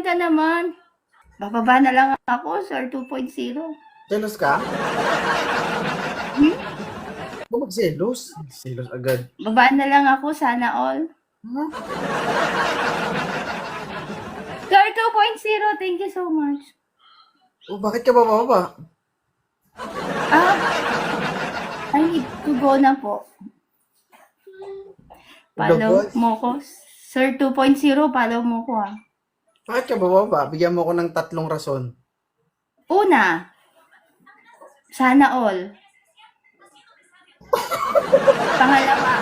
ka naman. Bababa na lang ako, sir, 2.0. Jealous ka? Hmm? Ba't magselos? Selos agad. Baba na lang ako, sana all. Huh? Sir, 2.0, thank you so much. Oh, bakit ka bababa? Ah, I need to go na po. Follow Boss, mo ko. Sir 2.0, follow mo ko ah. bakit ka bababa? Bigyan mo ko ng 3 rason. Una, sana all. Pangalawa,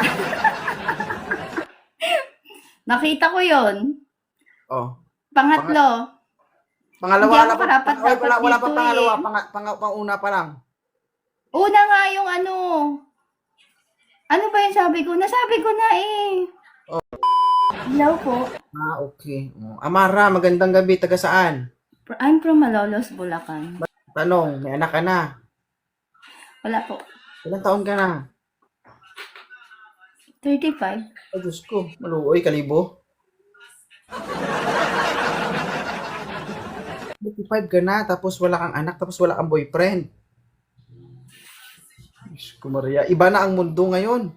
nakita ko yon. Oh. Pangatlo, Pangalawa hindi ako na pa. karapat-dapat Wala pa dito pangalawa. eh. Panguna pa lang. Una nga yung ano. Ano ba yung sabi ko? Nasabi ko na eh. Hello po. Ah, okay. Oh. Amara, magandang gabi. Taga saan? I'm from Malolos, Bulacan. Tanong, may anak ka na. Wala po. Ilang taon ka na? 35. Ay, Diyos ko. Maluoy, kalibo. 35 ka na, tapos wala kang anak, tapos wala kang boyfriend. Diyos ko, Maria. Iba na ang mundo ngayon.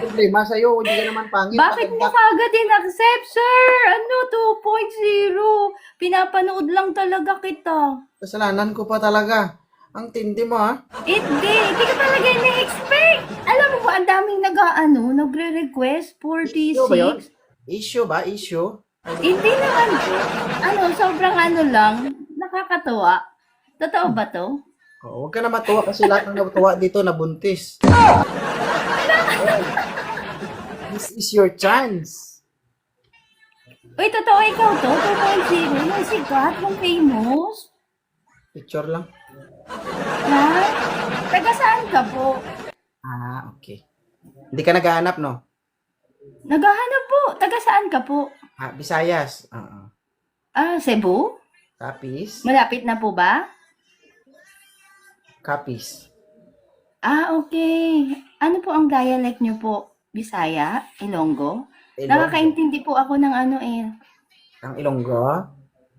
Problema sa'yo, hindi ka naman pangit. Bakit mo kagad in-accept, sir? Ano, 2.0? Pinapanood lang talaga kita. Kasalanan ko pa talaga. Ang tindi mo, ha? Hindi ka talaga ina-expect. Alam mo ba, ang daming nagre-request, Issue ba yun? 46. Issue ba? Issue? Hindi naman po. Sobrang lang, nakakatuwa. Totoo ba to? Oh, huwag ka na matuwa kasi lahat ng natuwa dito nabuntis. This is your chance. Uy, totoo ikaw to? 2.0? Yung sikat, yung famous? Picture lang. Ha? Taga saan ka po? Ah, okay. Hindi ka naghahanap, no? Naghahanap po. Taga saan ka po? Ah, Visayas. Cebu? Capiz. Malapit na po ba? Capiz. Okay. Ano po ang dialect nyo po? Bisaya? Ilonggo? Nakakaintindi po ako ng Ang Ilonggo?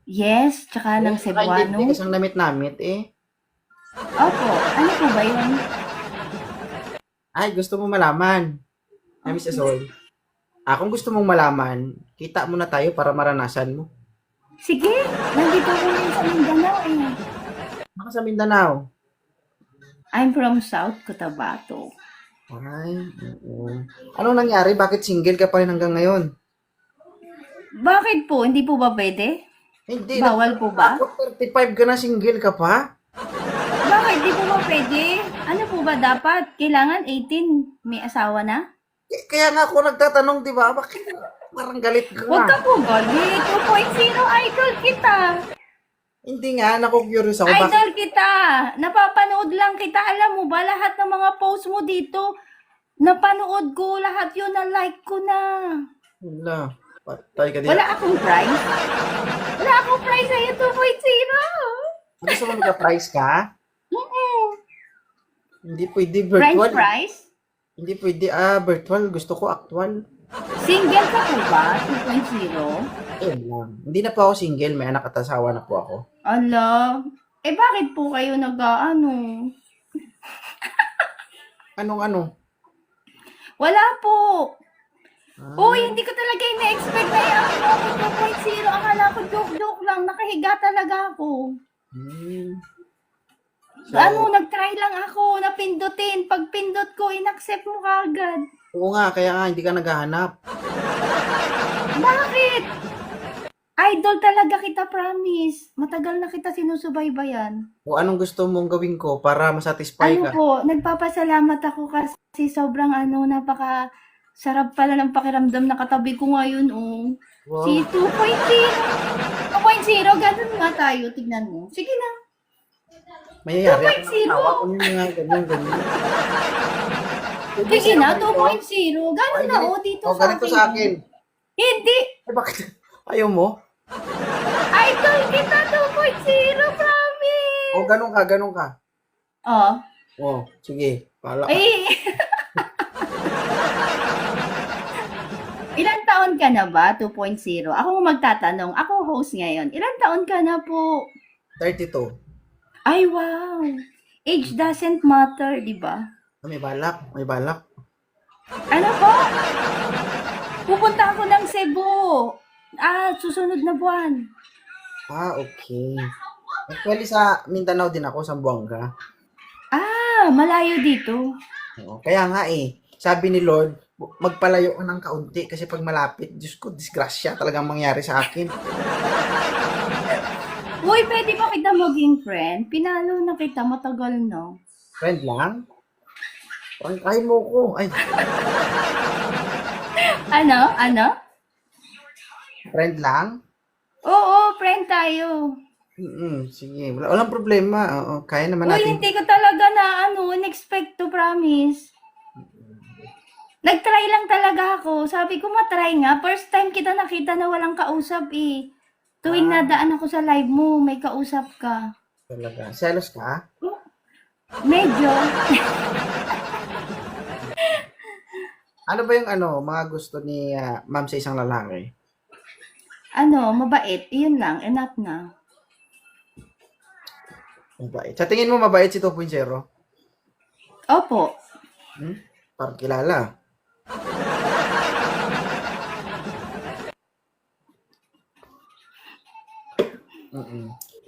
Yes, tsaka ng Cebuano. Hindi kasang namit-namit, eh. Opo. Ano po ba yun? Ay, gusto mo malaman. Ay, Miss Azol. Kung gusto mong malaman, kita muna tayo para maranasan mo. Sige, nandito ko rin sa Mindanao eh. Baka sa Mindanao. I'm from South Cotabato. Ay, oo. Anong nangyari? Bakit single ka pa rin hanggang ngayon? Bakit po? Hindi po ba pwede? Hindi. Bawal po ba? 35 ka na, single ka pa? Bakit? Hindi po ba pwede? Ano po ba dapat? Kailangan 18, may asawa na? Kaya nga ako nagtatanong, di ba? Bakit parang galit ka Huwag ka nga? po galit. 2.0 idol kita. Hindi nga, naku-curious ako. Bakit? Idol kita. Napapanood lang kita. Alam mo ba, lahat ng mga post mo dito, napanood ko. Lahat yun na like ko na. Wala. Patay ka Wala diyan. akong prize. Wala akong prize sa'yo, 2.0. Gusto mo magka-price ka? Hindi pwede French virtual. fries? Hindi pwede, virtual. Gusto ko actual. Single ka po ba? 2.0? Ayun lang. Hindi na po ako single. May anak at asawa na po ako. Ala, bakit po kayo nag-ano? Anong-ano? Wala po. Ah, Uy, hindi ko talaga ina-expect na yung ako 2.0. Akala ko joke-joke lang. Nakahiga talaga ako. So, Nag-try lang ako. Napindutin. Pag pindot ko, in-accept mo kagad. oo nga, kaya nga hindi ka naghahanap. Bakit? Idol talaga kita, promise. Matagal na kita sinusubaybayan. O anong gusto mong gawin ko para masatisfy Ano ka? po, nagpapasalamat ako kasi sobrang napaka sarap pala ng pakiramdam na katabi ko ngayon, oh. Wow. Si 2.0. 2.0, ganun nga tayo. Tignan mo. Sige na. Mayayari ako 2.0. ng tawa ko yung mga ganyan. Sige na, 2.0. Ganun na, oh, dito O, sa ganito akin. sa akin. Hindi. Eh, bakit? Ayaw mo? Idol kita, 2.0, promise. O, ganun ka. Oh. O, sige. Pala ka. Eh. Ilang taon ka na ba? 2.0. Ako ang magtatanong. Ako host ngayon. Ilang taon ka na po? 32. Ay, wow. Age doesn't matter, di ba? May balak, may balak. Ano po? Pupunta ako ng Cebu. Susunod na buwan. Okay. Actually, sa Mindanao din ako, Zamboanga. Malayo dito. Oo. Kaya nga sabi ni Lord, magpalayo ka ng kaunti kasi pag malapit, Diyos ko, disgrasya talagang mangyari sa akin. Uy, pwede ba kita maging friend? Pinalo na kita, matagal no. Friend lang? Prangkahin mo ko. Ay, Ano? friend lang? Oo, friend tayo. Sige, walang problema. Oo, kaya naman Uy, natin. hindi ko talaga in-expect to, promise. Nag-try lang talaga ako. Sabi ko, matry nga. First time kita nakita na walang kausap eh. Tuwing nadaan ako sa live mo, may kausap ka. Talaga. Selos ka? Medyo. Ano ba yung mga gusto ni ma'am sa isang lalaki? Mabait. Yun lang. Enough na. Mabait. Sa tingin mo mabait si 2.0? Opo. Parang kilala.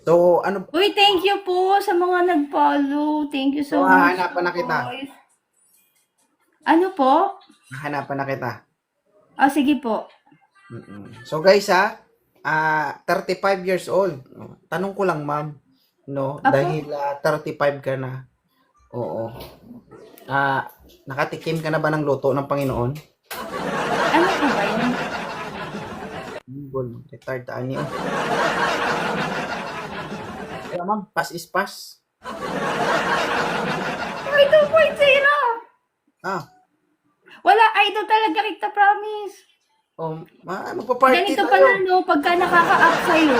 So, ano? Uy, thank you po sa mga nag-follow. Thank you so much. Hahanapan na kita. Boys. Ano po? Hahanapan na kita. Sige po. So guys 35 years old. Tanong ko lang ma'am, no? Apo? Dahil 35 ka na. Oo. Nakatikim ka na ba ng luto ng Panginoon? Ano po ba yun? Retired ani. Kaya ma'am, pass is pass. Ay, 2.0! Wala, idol talaga kita, promise. Magpa-party Ganito tayo. pala, no, pagka nakaka-up sa'yo,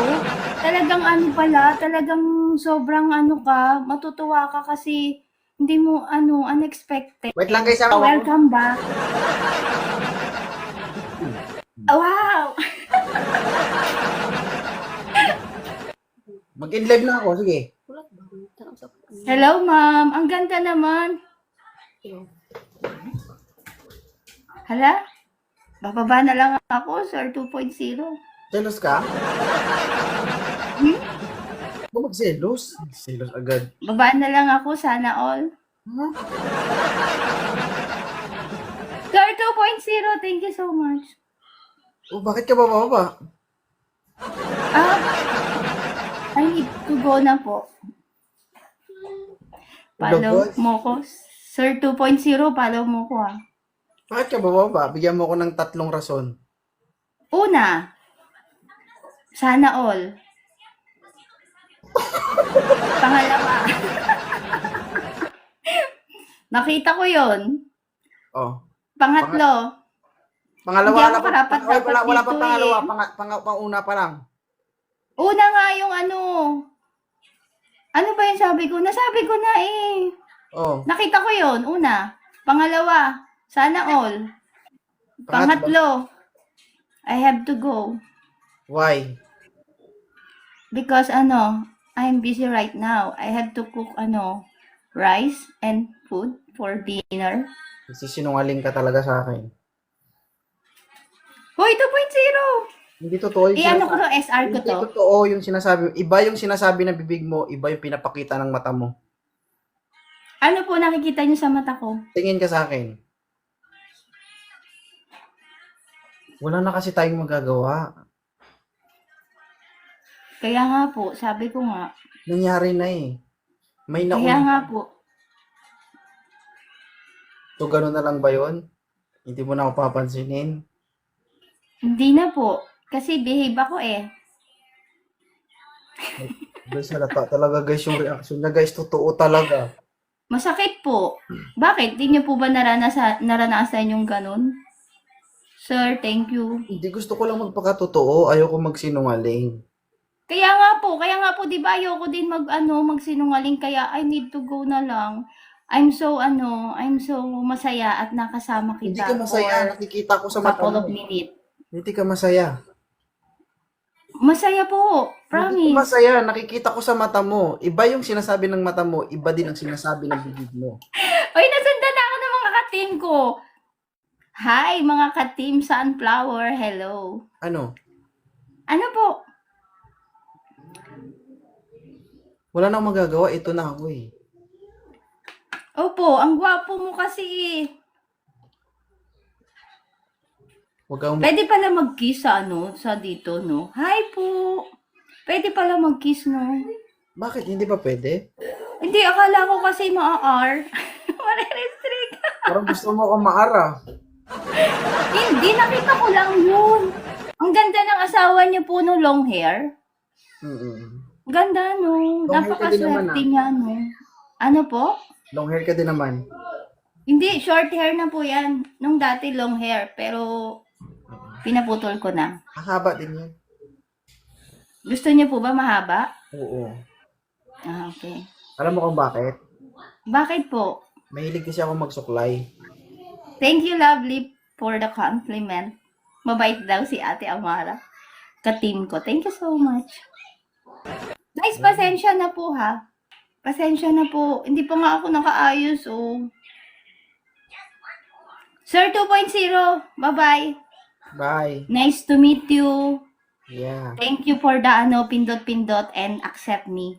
talagang sobrang ka, matutuwa ka kasi hindi mo, unexpected. Wait lang guys, Welcome back. Wow! Mag-in-live na ako, sige. Hello, ma'am. Ang ganda naman. Hala? Bababa na lang ako, sir, 2.0. Selos ka? Magselos? Selos agad. Baba na lang ako, sana all. Sir, 2.0, thank you so much. Bakit ka bababa? I need to go na po. Follow mo ko. Sir 2.0, follow mo ko Bakit ka bababa? Bigyan mo ko ng 3 rason. Una, sana all. Pangalawa. Nakita ko yon. Pangatlo. Pangalawa Hindi ako na pa. karapat-dapat Wala pa dito pangalawa. eh. Panguna pa lang. Una nga yung Ano ba yung sabi ko? Nasabi ko na eh. Nakita ko yon. Una. Pangalawa, sana all. Pangatlo, I have to go. Why? Because I'm busy right now. I have to cook rice and food for dinner. Sinungaling ka talaga sa akin. Hoy, 2.0! Hindi totoo yung Ano ko to, SR ko Hindi to. totoo yung sinasabi. Iba yung sinasabi ng bibig mo, iba yung pinapakita ng mata mo. Ano po nakikita niyo sa mata ko? Tingin ka sa akin. Wala na kasi tayong magagawa. Kaya nga po, sabi ko nga. Nangyari na eh. May Kaya nauna. nga po. So, gano'n na lang ba yun? Hindi mo na ako papansinin? Hindi na po. Kasi behave ako eh. Guys, halata talaga guys yung reaction niya guys. Totoo talaga. Masakit po. Bakit? Di niyo po ba naranasan yung ganun? Sir, thank you. Hindi, gusto ko lang magpakatotoo. Ayoko magsinungaling. Kaya nga po, di ba ayoko din magsinungaling kaya I need to go na lang. I'm so masaya at nakasama Hindi kita ka masaya. for Nakikita ko sa mata couple mo. of minutes. Hindi ka masaya. Masaya po, Hindi ka promise. masaya. Nakikita ko sa mata mo. Iba yung sinasabi ng mata mo. Iba din ang sinasabi ng bibig mo. Uy, nasundan ako ng mga ka-team ko. Hi, mga ka-team Sunflower. Hello. Ano? Ano po? Wala nang magagawa. Ito na ako eh. Opo, ang gwapo mo kasi eh. Huwag kang... Pwede pala mag-kiss sa dito, no? Hi po. Pwede pala mag-kiss, no? Bakit? Hindi ba pwede? Hindi, akala ko kasi maa-R. Mare-restrict. Parang gusto mo akong maara. Hindi, nakita ko lang yun. Ang ganda ng asawa niyo po no, long hair. Mm-mm. Ganda, no? Long hair ka din naman, Napakaswerte niya, no? Ano po? Long hair ka din naman. Hindi, short hair na po yan. Nung dati long hair, pero pinaputol ko na. Hahaba din yan. Gusto niyo po ba mahaba? Oo. Ah, okay. Alam mo kung bakit? Bakit po? Mahilig kasi ako magsuklay. Thank you, lovely, for the compliment. Mabait daw si Ate Amara. Ka-team ko. Thank you so much. Guys, pasensya na po ha. Pasensya na po. Hindi pa nga ako nakaayos, oh. Sir 2.0, bye-bye. Bye. Nice to meet you. Yeah. Thank you for the pindot-pindot and accept me.